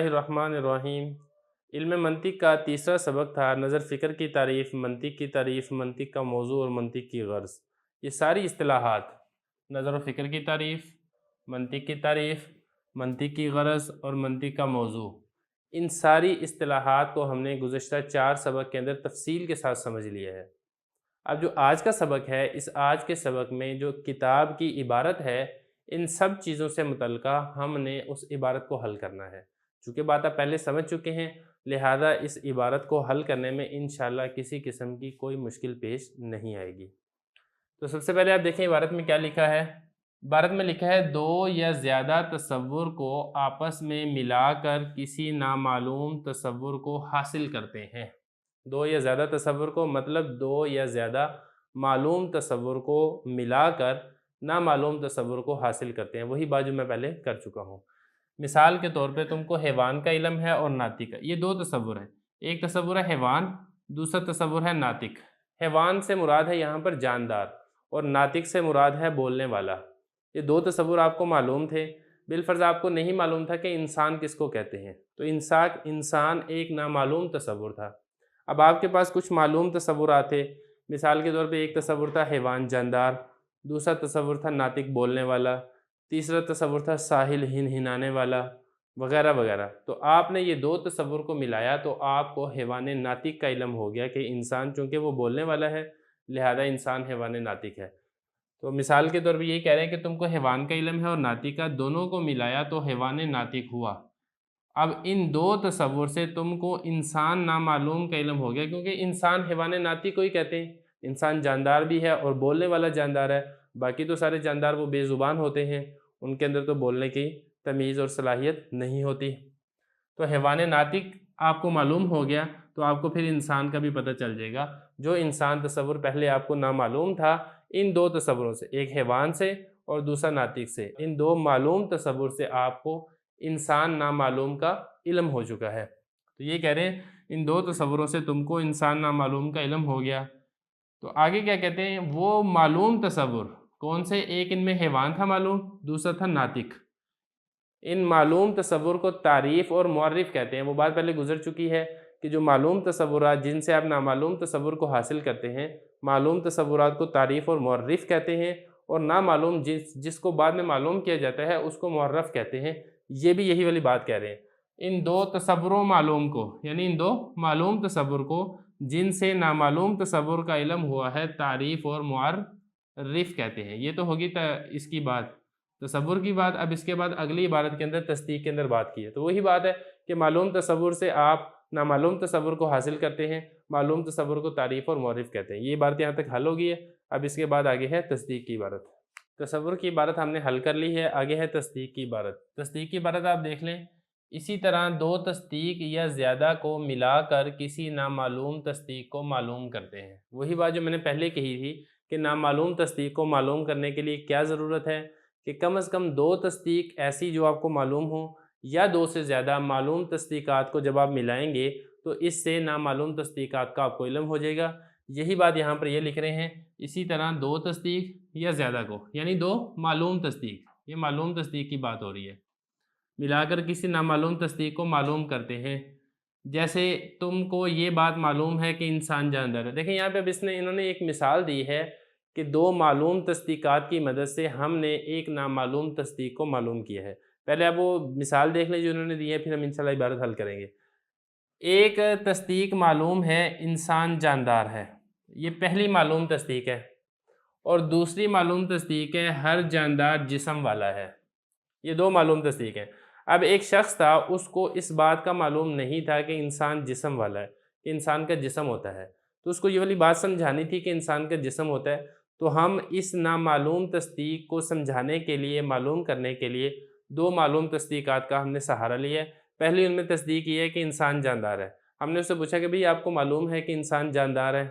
الرحمن الرحیم۔ علم منطق کا تیسرا سبق تھا نظر فکر کی تعریف، منطق کی تعریف، منطق کا موضوع اور منطق کی غرض۔ یہ ساری اصطلاحات نظر و فکر کی تعریف، منطق کی تعریف، منطق کی غرض اور منطق کا موضوع، ان ساری اصطلاحات کو ہم نے گزشتہ 4 سبق کے اندر تفصیل کے ساتھ سمجھ لیا ہے۔ اب جو آج کا سبق ہے، اس آج کے سبق میں جو کتاب کی عبارت ہے، ان سب چیزوں سے متعلقہ ہم نے اس عبارت کو حل کرنا ہے۔ چونکہ بات آپ پہلے سمجھ چکے ہیں، لہذا اس عبارت کو حل کرنے میں انشاءاللہ کسی قسم کی کوئی مشکل پیش نہیں آئے گی۔ تو سب سے پہلے آپ دیکھیں عبارت میں کیا لکھا ہے۔ عبارت میں لکھا ہے 2 یا زیادہ تصور کو آپس میں ملا کر کسی نامعلوم تصور کو حاصل کرتے ہیں۔ 2 یا زیادہ تصور کو مطلب 2 یا زیادہ معلوم تصور کو ملا کر نامعلوم تصور کو حاصل کرتے ہیں۔ وہی بات جو میں پہلے کر چکا ہوں۔ مثال کے طور پہ تم کو حیوان کا علم ہے اور ناطق کا، یہ 2 تصور ہیں۔ ایک تصور ہے حیوان، دوسرا تصور ہے ناطق۔ حیوان سے مراد ہے یہاں پر جاندار اور ناطق سے مراد ہے بولنے والا۔ یہ 2 تصور آپ کو معلوم تھے۔ بالفرض آپ کو نہیں معلوم تھا کہ انسان کس کو کہتے ہیں، تو انسان ایک نامعلوم تصور تھا۔ اب آپ کے پاس کچھ معلوم تصورات تھے۔ مثال کے طور پہ ایک تصور تھا حیوان جاندار، دوسرا تصور تھا ناطق بولنے والا، تیسرا تصور تھا ساحل ہنہنانے والا، وغیرہ وغیرہ۔ تو آپ نے یہ 2 تصور کو ملایا تو آپ کو حیوان ناطق کا علم ہو گیا کہ انسان چونکہ وہ بولنے والا ہے، لہذا انسان حیوان ناطق ہے۔ تو مثال کے طور پہ یہ کہہ رہے ہیں کہ تم کو حیوان کا علم ہے اور ناطق کا، دونوں کو ملایا تو حیوان ناطق ہوا۔ اب ان 2 تصور سے تم کو انسان نامعلوم کا علم ہو گیا، کیونکہ انسان حیوان ناطق کو ہی کہتے ہیں۔ انسان جاندار بھی ہے اور بولنے والا جاندار ہے، باقی تو سارے جاندار وہ بے زبان ہوتے ہیں، ان کے اندر تو بولنے کی تمیز اور صلاحیت نہیں ہوتی۔ تو حیوان ناطق آپ کو معلوم ہو گیا تو آپ کو پھر انسان کا بھی پتہ چل جائے گا۔ جو انسان تصور پہلے آپ کو نامعلوم تھا، ان 2 تصوروں سے، ایک حیوان سے اور دوسرا ناطق سے، ان 2 معلوم تصور سے آپ کو انسان نامعلوم کا علم ہو چکا ہے۔ تو یہ کہہ رہے ہیں ان 2 تصوروں سے تم کو انسان نامعلوم کا علم ہو گیا۔ تو آگے کیا کہتے ہیں، وہ معلوم تصور کون سے، ایک ان میں حیوان تھا معلوم، دوسرا تھا ناطق۔ ان معلوم تصور کو تعریف اور معرف کہتے ہیں۔ وہ بات پہلے گزر چکی ہے کہ جو معلوم تصورات جن سے آپ نامعلوم تصور کو حاصل کرتے ہیں، معلوم تصورات کو تعریف اور معرف کہتے ہیں، اور نامعلوم جس کو بعد میں معلوم کیا جاتا ہے اس کو معرف کہتے ہیں۔ یہ بھی یہی والی بات کہہ رہے ہیں۔ ان 2 تصوروں معلوم کو، یعنی ان 2 معلوم تصور کو جن سے نامعلوم تصور کا علم ہوا ہے، تعریف اور معرف کہتے ہیں۔ یہ تو ہوگی اس کی بات، تصور کی بات۔ اب اس کے بعد اگلی عبارت کے اندر تصدیق کے اندر بات کی ہے، تو وہی بات ہے کہ معلوم تصور سے آپ نامعلوم تصور کو حاصل کرتے ہیں، معلوم تصور کو تعریف اور معرف کہتے ہیں۔ یہ عبارت یہاں تک حل ہو گئی ہے۔ اب اس کے بعد آگے ہے تصدیق کی عبارت۔ تصور کی عبارت ہم نے حل کر لی ہے، آگے ہے تصدیق کی عبارت۔ تصدیق کی عبارت آپ دیکھ لیں، اسی طرح 2 تصدیق یا زیادہ کو ملا کر کسی نامعلوم تصدیق کو معلوم کرتے ہیں۔ وہی بات جو میں نے پہلے کہی تھی کہ نامعلوم تصدیق کو معلوم کرنے کے لیے کیا ضرورت ہے کہ کم از کم 2 تصدیق ایسی جو آپ کو معلوم ہوں، یا 2 سے زیادہ معلوم تصدیقات کو جب آپ ملائیں گے تو اس سے نامعلوم تصدیقات کا آپ کو علم ہو جائے گا۔ یہی بات یہاں پر یہ لکھ رہے ہیں، اسی طرح 2 تصدیق یا زیادہ کو، یعنی 2 معلوم تصدیق، یہ معلوم تصدیق کی بات ہو رہی ہے، ملا کر کسی نامعلوم تصدیق کو معلوم کرتے ہیں۔ جیسے تم کو یہ بات معلوم ہے کہ انسان جاندار ہے۔ دیکھیں یہاں پہ اب انہوں نے ایک مثال دی ہے کہ 2 معلوم تصدیقات کی مدد سے ہم نے ایک نامعلوم تصدیق کو معلوم کیا ہے۔ پہلے اب وہ مثال دیکھ لیں جو انہوں نے دی ہے، پھر ہم انشاءاللہ عبارت حل کریں گے۔ ایک تصدیق معلوم ہے انسان جاندار ہے، یہ پہلی معلوم تصدیق ہے، اور دوسری معلوم تصدیق ہے ہر جاندار جسم والا ہے۔ یہ 2 معلوم تصدیق ہیں۔ اب ایک شخص تھا، اس کو اس بات کا معلوم نہیں تھا کہ انسان جسم والا ہے، کہ انسان کا جسم ہوتا ہے، تو اس کو یہ والی بات سمجھانی تھی کہ انسان کا جسم ہوتا ہے۔ تو ہم اس نامعلوم تصدیق کو سمجھانے کے لیے، معلوم کرنے کے لیے 2 معلوم تصدیقات کا ہم نے سہارا لیا ہے۔ پہلی ان میں تصدیق یہ ہے کہ انسان جاندار ہے۔ ہم نے اس سے پوچھا کہ بھئی آپ کو معلوم ہے کہ انسان جاندار ہے؟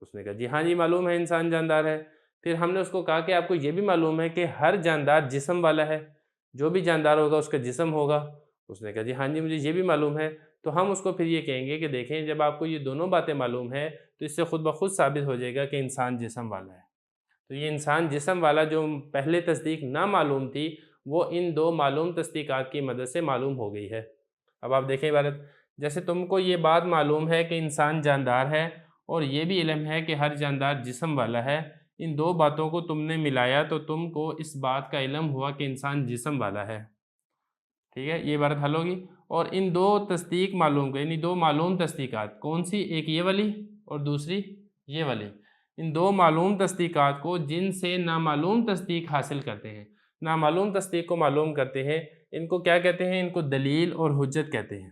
اس نے کہا جی ہاں جی معلوم ہے انسان جاندار ہے۔ پھر ہم نے اس کو کہا کہ آپ کو یہ بھی معلوم ہے کہ ہر جاندار جسم والا ہے، جو بھی جاندار ہوگا اس کا جسم ہوگا؟ اس نے کہا جی ہاں جی مجھے یہ بھی معلوم ہے۔ تو ہم اس کو پھر یہ کہیں گے کہ دیکھیں جب آپ کو یہ دونوں باتیں معلوم ہے تو اس سے خود بخود ثابت ہو جائے گا کہ انسان جسم والا ہے۔ تو یہ انسان جسم والا جو پہلے تصدیق نامعلوم تھی، وہ ان 2 معلوم تصدیقات کی مدد سے معلوم ہو گئی ہے۔ اب آپ دیکھیں عبارت، جیسے تم کو یہ بات معلوم ہے کہ انسان جاندار ہے اور یہ بھی علم ہے کہ ہر جاندار جسم والا ہے، ان دو باتوں کو تم نے ملایا تو تم کو اس بات کا علم ہوا کہ انسان جسم والا ہے، ٹھیک ہے، یہ عبارت حل ہوگی۔ اور ان دو تصدیق معلوم کو، یعنی دو معلوم تصدیقات، کون سی؟ ایک یہ والی اور دوسری یہ والی، ان دو معلوم تصدیقات کو جن سے نامعلوم تصدیق حاصل کرتے ہیں، نامعلوم تصدیق کو معلوم کرتے ہیں، ان کو کیا کہتے ہیں؟ ان کو دلیل اور حجت کہتے ہیں۔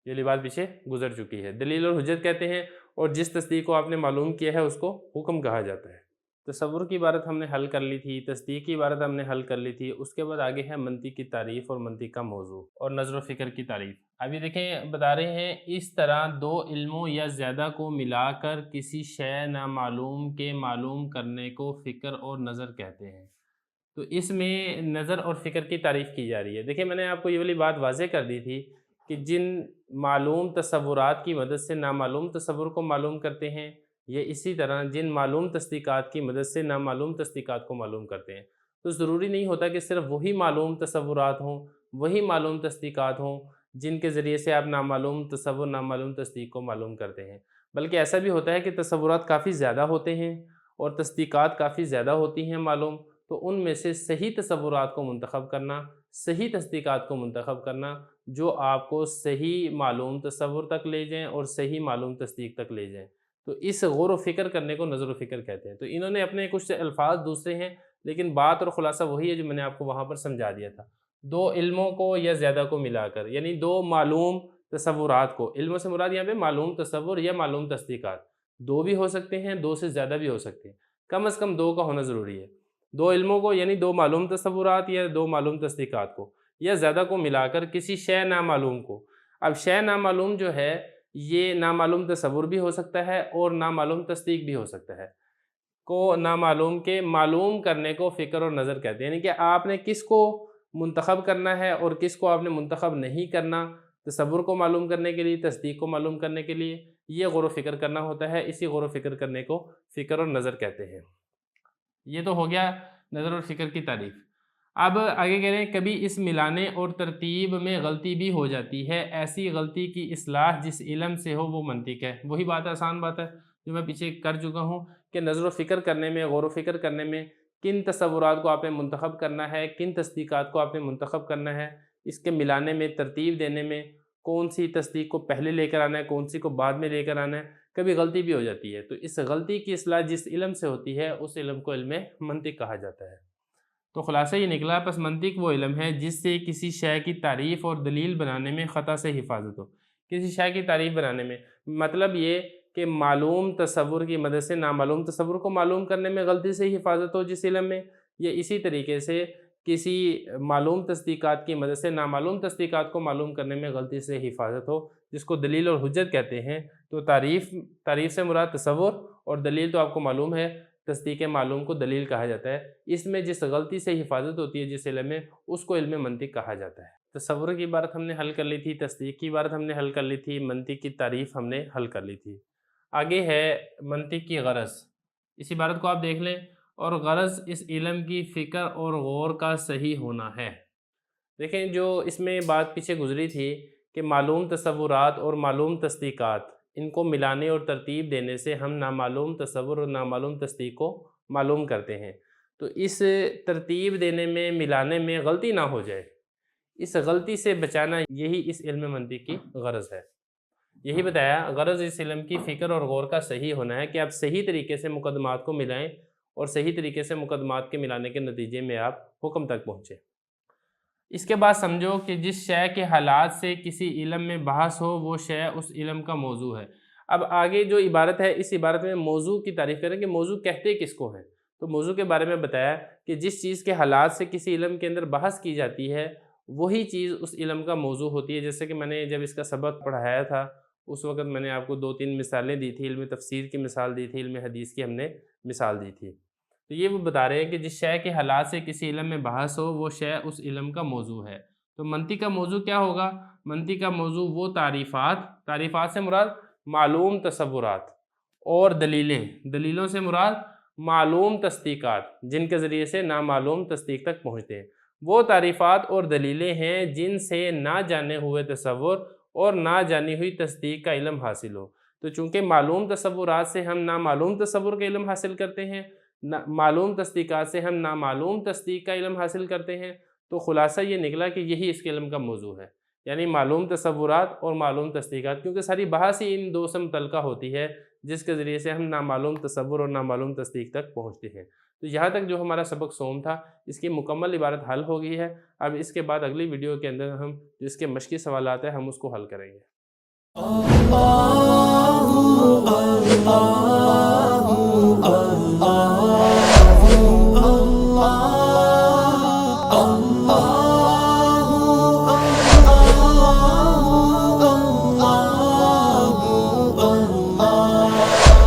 یہ والی بات پیچھے گزر چکی ہے، دلیل اور حجت کہتے ہیں، اور جس تصدیق کو آپ نے معلوم کیا ہے اس کو حکم کہا جاتا ہے۔ تصور کی عبارت ہم نے حل کر لی تھی، تصدیق کی عبارت ہم نے حل کر لی تھی، اس کے بعد آگے ہے منطق کی تعریف اور منطق کا موضوع اور نظر و فکر کی تعریف۔ اب یہ دیکھیں بتا رہے ہیں، اس طرح دو علموں یا زیادہ کو ملا کر کسی شے نامعلوم کے معلوم کرنے کو فکر اور نظر کہتے ہیں۔ تو اس میں نظر اور فکر کی تعریف کی جا رہی ہے۔ دیکھیں میں نے آپ کو یہ والی بات واضح کر دی تھی کہ جن معلوم تصورات کی مدد سے نامعلوم تصور کو معلوم کرتے ہیں، یہ اسی طرح جن معلوم تصدیقات کی مدد سے نامعلوم تصدیقات کو معلوم کرتے ہیں۔ تو ضروری نہیں ہوتا کہ صرف وہی معلوم تصورات ہوں، وہی معلوم تصدیقات ہوں جن کے ذریعے سے آپ نامعلوم تصور، نامعلوم تصدیق کو معلوم کرتے ہیں، بلکہ ایسا بھی ہوتا ہے کہ تصورات کافی زیادہ ہوتے ہیں اور تصدیقات کافی زیادہ ہوتی ہیں معلوم، تو ان میں سے صحیح تصورات کو منتخب کرنا، صحیح تصدیقات کو منتخب کرنا جو آپ کو صحیح معلوم تصور تک لے جائیں اور صحیح معلوم تصدیق تک لے جائیں، تو اس غور و فکر کرنے کو نظر و فکر کہتے ہیں۔ تو انہوں نے اپنے کچھ الفاظ دوسرے ہیں، لیکن بات اور خلاصہ وہی ہے جو میں نے آپ کو وہاں پر سمجھا دیا تھا۔ دو علموں کو یا زیادہ کو ملا کر، یعنی دو معلوم تصورات کو، علموں سے مراد یہاں پہ معلوم تصور یا معلوم تصدیقات، دو بھی ہو سکتے ہیں، دو سے زیادہ بھی ہو سکتے ہیں، کم از کم دو کا ہونا ضروری ہے۔ دو علموں کو یعنی دو معلوم تصورات یا دو معلوم تصدیقات کو یا زیادہ کو ملا کر کسی شے نامعلوم کو، اب شے نامعلوم جو ہے یہ نامعلوم تصور بھی ہو سکتا ہے اور نامعلوم تصدیق بھی ہو سکتا ہے، کو نامعلوم کے معلوم کرنے کو فکر اور نظر کہتے ہیں، یعنی کہ آپ نے کس کو منتخب کرنا ہے اور کس کو آپ نے منتخب نہیں کرنا، تصور کو معلوم کرنے کے لیے، تصدیق کو معلوم کرنے کے لیے، یہ غور و فکر کرنا ہوتا ہے، اسی غور و فکر کرنے کو فکر اور نظر کہتے ہیں۔ یہ تو ہو گیا نظر اور فکر کی تعریف۔ اب آگے کہہ رہے ہیں کبھی اس ملانے اور ترتیب میں غلطی بھی ہو جاتی ہے، ایسی غلطی کی اصلاح جس علم سے ہو وہ منطق ہے۔ وہی بات ہے، آسان بات ہے جو میں پیچھے کر چکا ہوں کہ نظر و فکر کرنے میں، غور و فکر کرنے میں کن تصورات کو آپ نے منتخب کرنا ہے، کن تصدیقات کو آپ نے منتخب کرنا ہے، اس کے ملانے میں، ترتیب دینے میں کون سی تصدیق کو پہلے لے کر آنا ہے، کون سی کو بعد میں لے کر آنا ہے، کبھی غلطی بھی ہو جاتی ہے۔ تو اس غلطی کی اصلاح جس علم سے ہوتی ہے اس علم کو علم منطق کہا جاتا ہے۔ تو خلاصہ یہ نکلا، پس منطق وہ علم ہے جس سے کسی شے کی تعریف اور دلیل بنانے میں خطا سے حفاظت ہو۔ کسی شے کی تعریف بنانے میں مطلب یہ کہ معلوم تصور کی مدد سے نامعلوم تصور کو معلوم کرنے میں غلطی سے حفاظت ہو جس علم میں، یا اسی طریقے سے کسی معلوم تصدیقات کی مدد سے نامعلوم تصدیقات کو معلوم کرنے میں غلطی سے حفاظت ہو جس کو دلیل اور حجت کہتے ہیں۔ تو تعریف سے مراد تصور، اور دلیل تو آپ کو معلوم ہے، تصدیق معلوم کو دلیل کہا جاتا ہے۔ اس میں جس غلطی سے حفاظت ہوتی ہے جس علم میں، اس کو علم منطق کہا جاتا ہے۔ تصور کی عبارت ہم نے حل کر لی تھی، تصدیق کی عبارت ہم نے حل کر لی تھی، منطق کی تعریف ہم نے حل کر لی تھی۔ آگے ہے منطق کی غرض۔ اس عبارت کو آپ دیکھ لیں، اور غرض اس علم کی فکر اور غور کا صحیح ہونا ہے۔ دیکھیں جو اس میں بات پیچھے گزری تھی کہ معلوم تصورات اور معلوم تصدیقات، ان کو ملانے اور ترتیب دینے سے ہم نامعلوم تصور اور نامعلوم تصدیق کو معلوم کرتے ہیں، تو اس ترتیب دینے میں، ملانے میں غلطی نہ ہو جائے، اس غلطی سے بچانا، یہی اس علم منطق کی غرض ہے۔ یہی بتایا، غرض اس علم کی فکر اور غور کا صحیح ہونا ہے کہ آپ صحیح طریقے سے مقدمات کو ملائیں اور صحیح طریقے سے مقدمات کے ملانے کے نتیجے میں آپ حکم تک پہنچیں۔ اس کے بعد سمجھو کہ جس شے کے حالات سے کسی علم میں بحث ہو وہ شے اس علم کا موضوع ہے۔ اب آگے جو عبارت ہے، اس عبارت میں موضوع کی تعریف کریں کہ موضوع کہتے کس کو ہیں۔ تو موضوع کے بارے میں بتایا کہ جس چیز کے حالات سے کسی علم کے اندر بحث کی جاتی ہے وہی چیز اس علم کا موضوع ہوتی ہے۔ جیسے کہ میں نے جب اس کا سبق پڑھایا تھا اس وقت میں نے آپ کو 2-3 مثالیں دی تھی، علم تفسیر کی مثال دی تھی، علم حدیث کی ہم نے مثال دی تھی۔ تو یہ وہ بتا رہے ہیں کہ جس شے کے حالات سے کسی علم میں بحث ہو وہ شے اس علم کا موضوع ہے۔ تو منطق کا موضوع کیا ہوگا؟ منطق کا موضوع وہ تعریفات سے مراد معلوم تصورات، اور دلیلوں سے مراد معلوم تصدیقات جن کے ذریعے سے نامعلوم تصدیق تک پہنچتے ہیں۔ وہ تعریفات اور دلیلیں ہیں جن سے نہ جانے ہوئے تصور اور نہ جانی ہوئی تصدیق کا علم حاصل ہو۔ تو چونکہ معلوم تصورات سے ہم نامعلوم تصور کا علم حاصل کرتے ہیں، معلوم تصدیقات سے ہم نامعلوم تصدیق کا علم حاصل کرتے ہیں، تو خلاصہ یہ نکلا کہ یہی اس کے علم کا موضوع ہے، یعنی معلوم تصورات اور معلوم تصدیقات، کیونکہ ساری بحث ہی ان دو سے متعلقہ ہوتی ہے جس کے ذریعے سے ہم نامعلوم تصور اور نامعلوم تصدیق تک پہنچتے ہیں۔ تو یہاں تک جو ہمارا سبق سوم تھا اس کی مکمل عبارت حل ہو گئی ہے۔ اب اس کے بعد اگلی ویڈیو کے اندر ہم جو اس کے مشقی سوالات ہیں ہم اس کو حل کریں گے۔